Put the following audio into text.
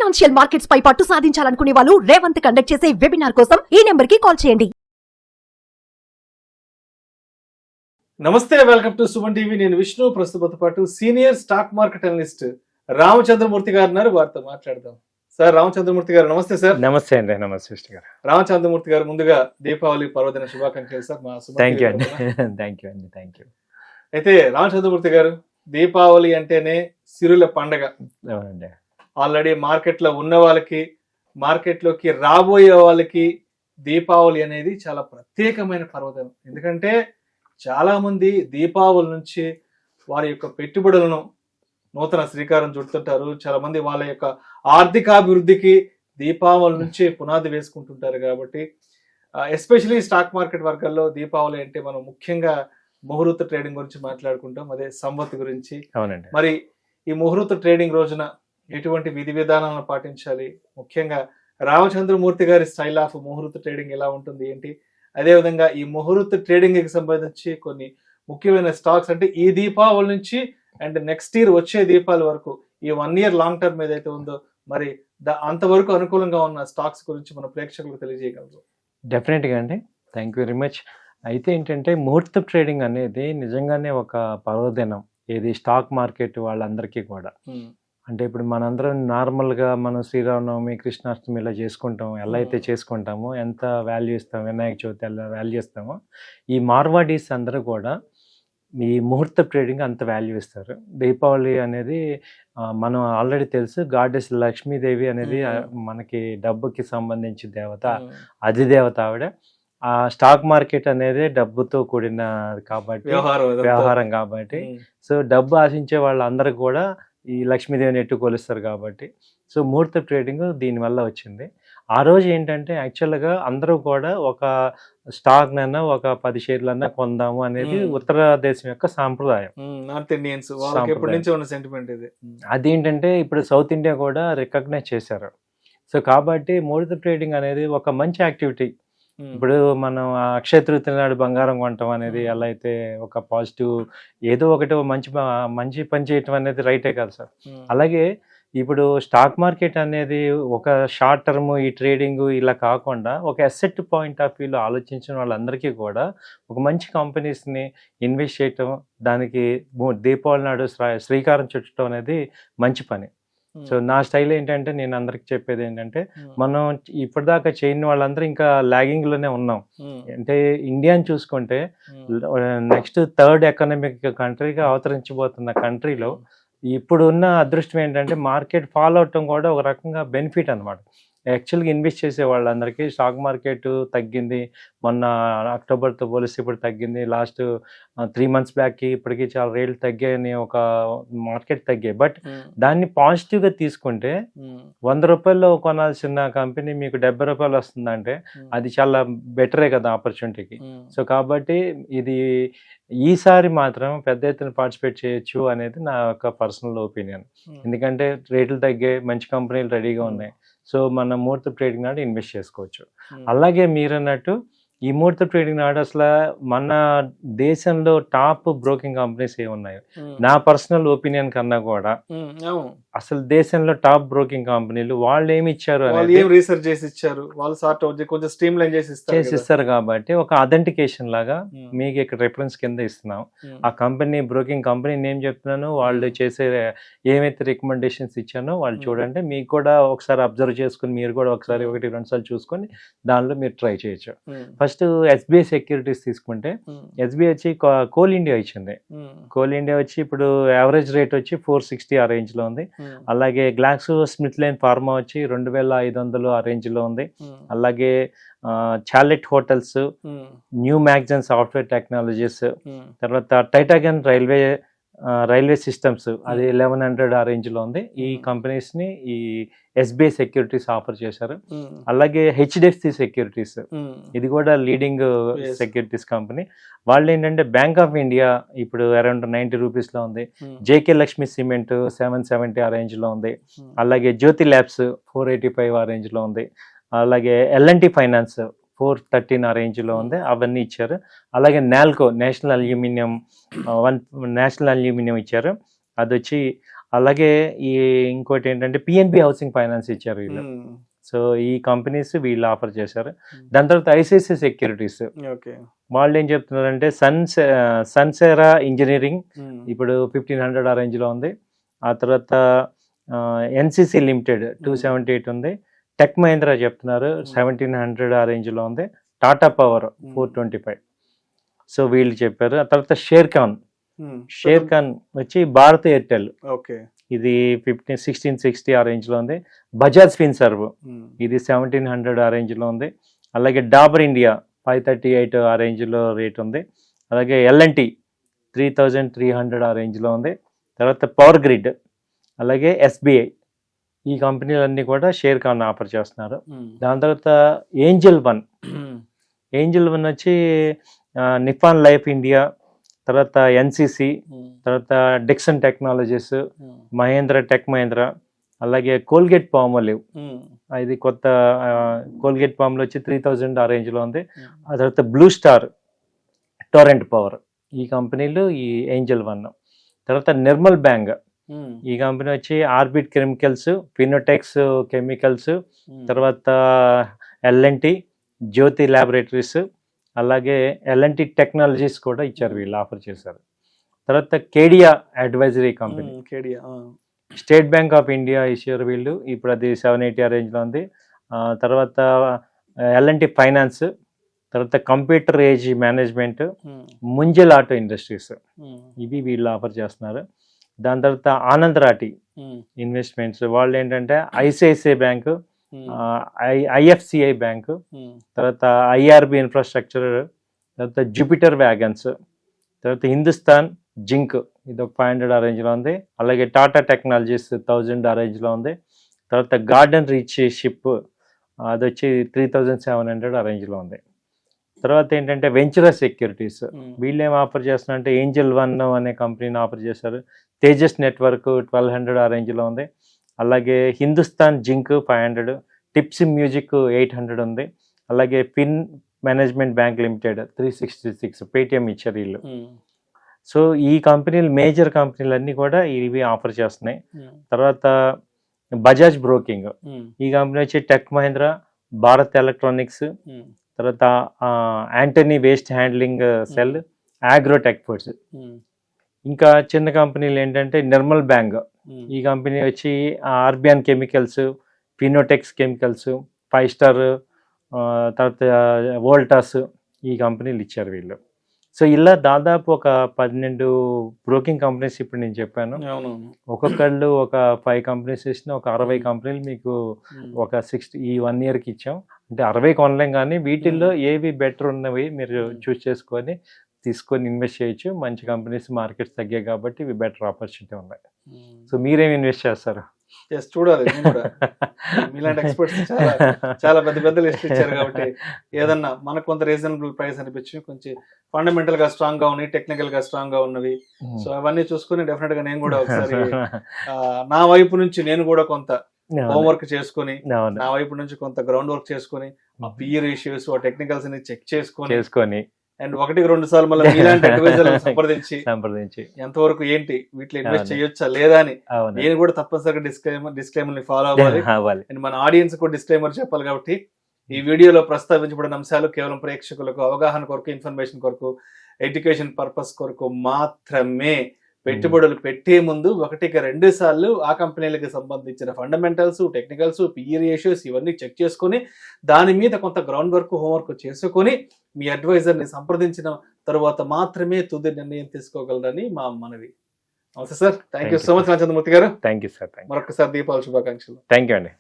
Financial markets పై పట్టు సాధించాలనుకునే వాళ్ళు Revanth conduct చేసే వెబినార్ కోసం ఈ నెంబర్ కి కాల్ చేయండి. నమస్తే, వెల్కమ్ టు సుమన్ టీవీ. నేను విష్ణు. ప్రస్తుతంతో పాటు senior stock market analyst Ramachandramurthy గారు ఉన్నారు. వారితో మాట్లాడదాం. సార్ రామచంద్రమూర్తి గారు నమస్తే. సార్ నమస్తే అండి. నమస్తే విష్ణు గారు. రామచంద్రమూర్తి గారు, ముందుగా దీపావళి పర్వదిన శుభాకాంక్షలు సార్. మా థ్యాంక్ యూ అండి. Thank you. అయితే రామచంద్రమూర్తి గారు, దీపావళి అంటేనే సిరుల పండగ. అవునండి. ఆల్రెడీ మార్కెట్లో ఉన్న వాళ్ళకి, మార్కెట్లోకి రాబోయే వాళ్ళకి దీపావళి అనేది చాలా ప్రత్యేకమైన పర్వదినం. ఎందుకంటే చాలా మంది దీపావళి నుంచి వారి యొక్క పెట్టుబడులను నూతన శ్రీకారం చుడుతుంటారు. చాలా మంది వాళ్ళ యొక్క ఆర్థికాభివృద్ధికి దీపావళి నుంచి పునాది వేసుకుంటుంటారు. కాబట్టి ఎస్పెషలీ స్టాక్ మార్కెట్ వర్గాల్లో దీపావళి అంటే మనం ముఖ్యంగా ముహూర్త ట్రేడింగ్ గురించి మాట్లాడుకుంటాం, అదే సంవత్ గురించి. అవునండి. మరి ఈ ముహూర్త ట్రేడింగ్ రోజున ఎటువంటి విధి విధానాలను పాటించాలి, ముఖ్యంగా రామచంద్రమూర్తి గారి స్టైల్ ఆఫ్ ముహూర్త ట్రేడింగ్ ఎలా ఉంటుంది ఏంటి, అదేవిధంగా ఈ ముహూర్త ట్రేడింగ్ కి సంబంధించి కొన్ని ముఖ్యమైన స్టాక్స్, అంటే ఈ దీపావళి నుంచి అండ్ నెక్స్ట్ ఇయర్ వచ్చే దీపావళి వరకు ఈ 1 year లాంగ్ టర్మ్ ఏదైతే ఉందో, మరి అంతవరకు అనుకూలంగా ఉన్న స్టాక్స్ గురించి మన ప్రేక్షకులకు తెలియజేయగలరు? డెఫినెట్గా అండి. Thank you very much. అయితే ఏంటంటే ముహూర్త ట్రేడింగ్ అనేది నిజంగానే ఒక పర్వదినం. ఇది స్టాక్ మార్కెట్ వాళ్ళందరికీ కూడా. అంటే ఇప్పుడు మనందరం నార్మల్గా మనం శ్రీరామనవమి, కృష్ణాష్టమి ఇలా చేసుకుంటాం. ఎలా అయితే చేసుకుంటామో, ఎంత వాల్యూ ఇస్తాం, వినాయక చవితి ఎలా వాల్యూ ఇస్తామో, ఈ మార్వాడీస్ అందరూ కూడా ఈ ముహూర్త ట్రేడింగ్ అంత వాల్యూ ఇస్తారు. దీపావళి అనేది మనం ఆల్రెడీ తెలుసు, గాడెస్ లక్ష్మీదేవి అనేది మనకి డబ్బుకి సంబంధించిన దేవత, అధిదేవత ఆవిడ. ఆ స్టాక్ మార్కెట్ అనేది డబ్బుతో కూడిన కాబట్టి, వ్యవహారం కాబట్టి, సో డబ్బు ఆశించే వాళ్ళందరూ కూడా ఈ లక్ష్మీదేవిని ఎట్టు కొలుస్తారు కాబట్టి, సో ముహూర్త ట్రేడింగ్ దీనివల్ల వచ్చింది. ఆ రోజు ఏంటంటే యాక్చువల్గా అందరూ కూడా ఒక స్టాక్ నన్నా ఒక 10 షేర్లన్నా కొందాము అనేది ఉత్తర దేశం యొక్క సాంప్రదాయం. నార్త్ ఇండియన్స్ సెంటిమెంట్ ఇది. అదేంటంటే ఇప్పుడు సౌత్ ఇండియా కూడా రికగ్నైజ్ చేశారు. సో కాబట్టి ముహూర్త ట్రేడింగ్ అనేది ఒక మంచి యాక్టివిటీ. ఇప్పుడు మనం అక్షయ తృతీయ నాడు బంగారం కొనటం అనేది ఎలా అయితే ఒక పాజిటివ్, ఏదో ఒకటి మంచి పని చేయటం అనేది రైటే కదా సార్. అలాగే ఇప్పుడు స్టాక్ మార్కెట్ అనేది ఒక షార్ట్ టర్మ్ ఈ ట్రేడింగ్ ఇలా కాకుండా ఒక అసెట్ పాయింట్ ఆఫ్ వ్యూలో ఆలోచించిన వాళ్ళందరికీ కూడా ఒక మంచి కంపెనీస్ని ఇన్వెస్ట్ చేయటం, దానికి దీపావళి నాడు శ్రీకారం చుట్టడం అనేది మంచి పని. సో నా స్టైల్ ఏంటంటే, నేను అందరికి చెప్పేది ఏంటంటే, మనం ఇప్పటిదాకా చేయని వాళ్ళందరూ ఇంకా లాగింగ్ లోనే ఉన్నాం. అంటే ఇండియాని చూసుకుంటే నెక్స్ట్ 3rd ఎకనామిక్ కంట్రీగా అవతరించబోతున్న కంట్రీలో ఇప్పుడు ఉన్న అదృష్టం ఏంటంటే మార్కెట్ ఫాలో అవటం కూడా ఒక రకంగా బెనిఫిట్ అనమాట. యాక్చువల్గా ఇన్వెస్ట్ చేసే వాళ్ళందరికీ స్టాక్ మార్కెట్ తగ్గింది, మొన్న అక్టోబర్తో పోలిస్తే ఇప్పుడు తగ్గింది, లాస్ట్ 3 months బ్యాక్కి ఇప్పటికీ చాలా రేట్లు తగ్గాయని ఒక మార్కెట్ తగ్గాయి. బట్ దాన్ని పాజిటివ్గా తీసుకుంటే 100 రూపాయల్లో కొనాల్సిన కంపెనీ మీకు 70 రూపాయలు వస్తుందంటే అది చాలా బెటరే కదా ఆపర్చునిటీకి. సో కాబట్టి ఇది ఈసారి మాత్రం పెద్ద ఎత్తున పార్టిసిపేట్ చేయొచ్చు అనేది నా యొక్క పర్సనల్ ఒపీనియన్. ఎందుకంటే రేట్లు తగ్గాయి, మంచి కంపెనీలు రెడీగా ఉన్నాయి. సో మన ముహూర్త ట్రేడింగ్ నాడు ఇన్వెస్ట్ చేసుకోవచ్చు. అలాగే మీరు అన్నట్టు ఈ ముహూర్త ట్రేడింగ్ నాడు అసలు మన దేశంలో టాప్ బ్రోకింగ్ కంపెనీస్ ఏమున్నాయో, నా పర్సనల్ ఒపీనియన్ కన్నా కూడా అసలు దేశంలో టాప్ బ్రోకింగ్ కంపెనీలు వాళ్ళు ఏమి ఇచ్చారు అనేది రీసెర్చ్ చేసి ఇచ్చారు, వాళ్ళు కొంచెం స్ట్రీమ్ లైన్ చేసి ఇస్తారు. కాబట్టి ఒక అథెంటికేషన్ లాగా మీకు ఇక్కడ రెఫరెన్స్ కింద ఇస్తున్నాం. ఆ కంపెనీ బ్రోకింగ్ కంపెనీ నేమ్ చెప్తున్నాను, వాళ్ళు చేసే ఏమైతే రికమెండేషన్స్ ఇచ్చానో వాళ్ళు చూడండి. మీకు కూడా ఒకసారి అబ్జర్వ్ చేసుకుని మీరు కూడా ఒకసారి 1-2 సార్లు చూసుకొని దానిలో మీరు ట్రై చేయొచ్చు. ఫస్ట్ ఎస్బీఐ సెక్యూరిటీస్ తీసుకుంటే, ఎస్బీఐ వచ్చి కోల్ ఇండియా ఇచ్చింది. కోల్ ఇండియా వచ్చి ఇప్పుడు యావరేజ్ రేట్ వచ్చి 460 ఆ రేంజ్ లో ఉంది. అలాగే గ్లాక్సో స్మిత్ లైన్ ఫార్మా వచ్చి 2500 ఆ రేంజ్ లో ఉంది. అలాగే చార్లెట్ హోటల్స్, న్యూ మ్యాగ్జన్ సాఫ్ట్వేర్ టెక్నాలజీస్, తర్వాత టైటాగన్ రైల్వే సిస్టమ్స్ అది 1100 ఆ రేంజ్ లో ఉంది. ఈ కంపెనీస్ ని ఈ ఎస్బీఐ సెక్యూరిటీస్ ఆఫర్ చేశారు. అలాగే హెచ్డిఎఫ్సి సెక్యూరిటీస్, ఇది కూడా లీడింగ్ సెక్యూరిటీస్ కంపెనీ. వాళ్ళు ఏంటంటే బ్యాంక్ ఆఫ్ ఇండియా ఇప్పుడు అరౌండ్ 90 రూపీస్ లో ఉంది. జేకే లక్ష్మి సిమెంట్ 770 ఆ రేంజ్ లో ఉంది. అలాగే జ్యోతి ల్యాబ్స్ 485 ఆ రేంజ్ లో ఉంది. అలాగే ఎల్ఎన్టీ ఫైనాన్స్ 413 ఆ రేంజ్లో ఉంది. అవన్నీ ఇచ్చారు. అలాగే నాల్కో నేషనల్ అల్యూమినియం ఇచ్చారు. అది వచ్చి అలాగే ఈ ఇంకోటి ఏంటంటే పిఎన్బి హౌసింగ్ ఫైనాన్స్ ఇచ్చారు వీళ్ళు. సో ఈ కంపెనీస్ వీళ్ళు ఆఫర్ చేశారు. దాని తర్వాత ఐసిఐసిఐ సెక్యూరిటీస్ ఓకే, వాళ్ళు ఏం చెప్తున్నారంటే సన్సెరా ఇంజనీరింగ్ ఇప్పుడు 1500 ఆ రేంజ్లో ఉంది. ఆ తర్వాత ఎన్సిసి లిమిటెడ్ 278 ఉంది. టెక్ మహీంద్రా చెప్తున్నారు 1700 ఆ రేంజ్లో ఉంది. టాటా పవర్ 425. సో వీళ్ళు చెప్పారు. ఆ తర్వాత షేర్ ఖాన్ వచ్చి భారత్ ఎయిర్టెల్, ఓకే, ఇది 1660 ఆ రేంజ్లో ఉంది. బజాజ్ ఫిన్సర్వ్ ఇది 1700 ఆ రేంజ్లో ఉంది. అలాగే డాబర్ ఇండియా 538 ఆ రేంజ్లో రేట్ ఉంది. అలాగే ఎల్ఎన్టీ 3300 ఆ రేంజ్లో ఉంది. తర్వాత పవర్ గ్రిడ్, అలాగే ఎస్బీఐ, ఈ కంపెనీలన్నీ కూడా షేర్ ఖాన్ ఆఫర్ చేస్తున్నారు. దాని తర్వాత ఏంజల్ వన్ వచ్చి నిఫాన్ లైఫ్ ఇండియా, తర్వాత ఎన్సిసి, తర్వాత డిక్సన్ టెక్నాలజీస్, టెక్ మహేంద్ర, అలాగే కోల్గేట్ పామోలివ్, ఇది కొత్త కోల్గేట్ పామోలివ్ వచ్చి 3000 ఆ రేంజ్లో ఉంది. ఆ తర్వాత బ్లూ స్టార్, టొరెంట్ పవర్, ఈ కంపెనీలు ఈ ఏంజల్ వన్. తర్వాత నిర్మల్ బ్యాంక్, ఈ కంపెనీ వచ్చి ఆర్బిట్ కెమికల్స్, ఫినోటెక్స్ కెమికల్స్, తర్వాత ఎల్ఎన్టీ, జ్యోతి ల్యాబొరేటరీస్, అలాగే ఎల్ఎన్టీ టెక్నాలజీస్ కూడా ఇచ్చారు, వీళ్ళు ఆఫర్ చేశారు. తర్వాత Kedia advisory company, state bank of India ఇచ్చారు వీళ్ళు, ఇప్పుడు అది 780 ఆ రేంజ్లో ఉంది. తర్వాత ఎల్ఎన్టీ ఫైనాన్స్, తర్వాత computer age management, Munjal auto industries, ఇవి వీళ్ళు ఆఫర్ చేస్తున్నారు. దాని తర్వాత ఆనంద్ రాటి ఇన్వెస్ట్మెంట్స్, వాళ్ళు ఏంటంటే ఐసిఐసిఐ బ్యాంకు, ఐఎఫ్సిఐ బ్యాంకు, తర్వాత ఐఆర్బి ఇన్ఫ్రాస్ట్రక్చర్, తర్వాత జూపిటర్ వ్యాగన్స్, తర్వాత హిందుస్థాన్ జింక్, ఇది ఒక 500 ఆ రేంజ్లో ఉంది. అలాగే టాటా టెక్నాలజీస్ 1000 ఆ రేంజ్లో ఉంది. తర్వాత గార్డెన్ రీచ్ షిప్, అది వచ్చి 3700 ఆ రేంజ్లో ఉంది. తర్వాత ఏంటంటే వెంచరస్ సెక్యూరిటీస్, వీళ్ళు ఏం ఆఫర్ చేస్తున్నారంటే ఏంజల్ వన్ అనే కంపెనీని ఆఫర్ చేశారు. తేజస్ నెట్వర్క్ 1200 ఆ రేంజ్లో ఉంది. అలాగే హిందుస్థాన్ జింక్ 500, టిప్స్ మ్యూజిక్ 800 ఉంది. అలాగే ఫిన్ మేనేజ్మెంట్ బ్యాంక్ లిమిటెడ్ 366, పేటిఎం ఇచ్చారు వీళ్ళు. సో ఈ కంపెనీలు, మేజర్ కంపెనీలు అన్నీ కూడా ఇవి ఆఫర్ చేస్తున్నాయి. తర్వాత బజాజ్ బ్రోకింగ్, ఈ కంపెనీ వచ్చి టెక్ మహీంద్రా, భారత్ ఎలక్ట్రానిక్స్, తర్వాత Antony waste handling cell, agrotech foods. ఇంకా చిన్న కంపెనీలు ఏంటంటే నిర్మల్ బ్యాంక్, ఈ కంపెనీ వచ్చి ఆర్బియాన్ కెమికల్స్, ఫినోటెక్స్ కెమికల్స్, 5 స్టార్, తర్వాత వోల్టాస్, ఈ కంపెనీలు ఇచ్చారు వీళ్ళు. సో ఇలా దాదాపు ఒక 12 బ్రోకింగ్ కంపెనీస్ ఇప్పుడు నేను చెప్పాను. ఒక్కొక్కళ్ళు ఒక 5 కంపెనీస్ ఇచ్చిన ఒక 60 కంపెనీలు మీకు ఒక 60 ఈ 1 ఇయర్కి ఇచ్చాం. అంటే 60 కొనలేం, కానీ వీటిల్లో ఏవి బెటర్ ఉన్నవి మీరు చూస్ చేసుకొని తీసుకొని ఇన్వెస్ట్ చేయొచ్చు. మంచి కంపెనీస్, మార్కెట్స్ తగ్గాయి కాబట్టి ఇవి బెటర్ ఆపర్చునిటీ ఉన్నాయి. సో మీరేమి ఇన్వెస్ట్ చేస్తారు? చూడాలి, మీలాంటి ఎక్స్పర్ట్స్ చాలా పెద్ద పెద్ద లిస్ట్ ఇచ్చారు కాబట్టి ఏదన్నా మనకు కొంత రీజనబుల్ ప్రైస్ అనిపించి, కొంచెం ఫండమెంటల్ గా స్ట్రాంగ్ గా ఉన్నాయి, టెక్నికల్ గా స్ట్రాంగ్ గా ఉన్నవి, సో అవన్నీ చూసుకుని డెఫినెట్ గా నేను కూడా ఒకసారి నా వైపు నుంచి నేను కూడా కొంత హోంవర్క్ చేసుకుని, నా వైపు నుంచి కొంత గ్రౌండ్ వర్క్ చేసుకుని, ఆ పిఈ రేషియోస్, ఆ టెక్నికల్స్ ని చెక్ చేసుకొని అండ్ 1-2 సార్లు మళ్ళీ మీలాంటి అడ్వైజర్ సంప్రదించి ఎంతవరకు ఏంటి వీటిలో ఇన్వెస్ట్ చేయొచ్చా లేదా అని నేను కూడా తప్పనిసరిగా డిస్క్లైమర్ ని ఫాలో అవ్వాలి. అండ్ మన ఆడియన్స్ కూడా డిస్క్లైమర్ చెప్పాలి. కాబట్టి ఈ వీడియోలో ప్రస్తావించబడిన అంశాలు కేవలం ప్రేక్షకులకు అవగాహన కొరకు, ఇన్ఫర్మేషన్ కొరకు, ఎడ్యుకేషన్ పర్పస్ కొరకు మాత్రమే. పెట్టుబడులు పెట్టే ముందు 1-2 సార్లు ఆ కంపెనీలకు సంబంధించిన ఫండమెంటల్స్, టెక్నికల్స్, పిఈ రేషియోస్ ఇవన్నీ చెక్ చేసుకొని, దాని మీద కొంత గ్రౌండ్ వర్క్, హోంవర్క్ చేసుకొని మీ అడ్వైజర్ని సంప్రదించిన తర్వాత మాత్రమే తుది నిర్ణయం తీసుకోగలరని మా మనవి. నమస్తే sir, thank you so much Chandramurthy garu. Thank you sir. మరొకసారి దీపావళి శుభాకాంక్షలు. థ్యాంక్ యూ అండి.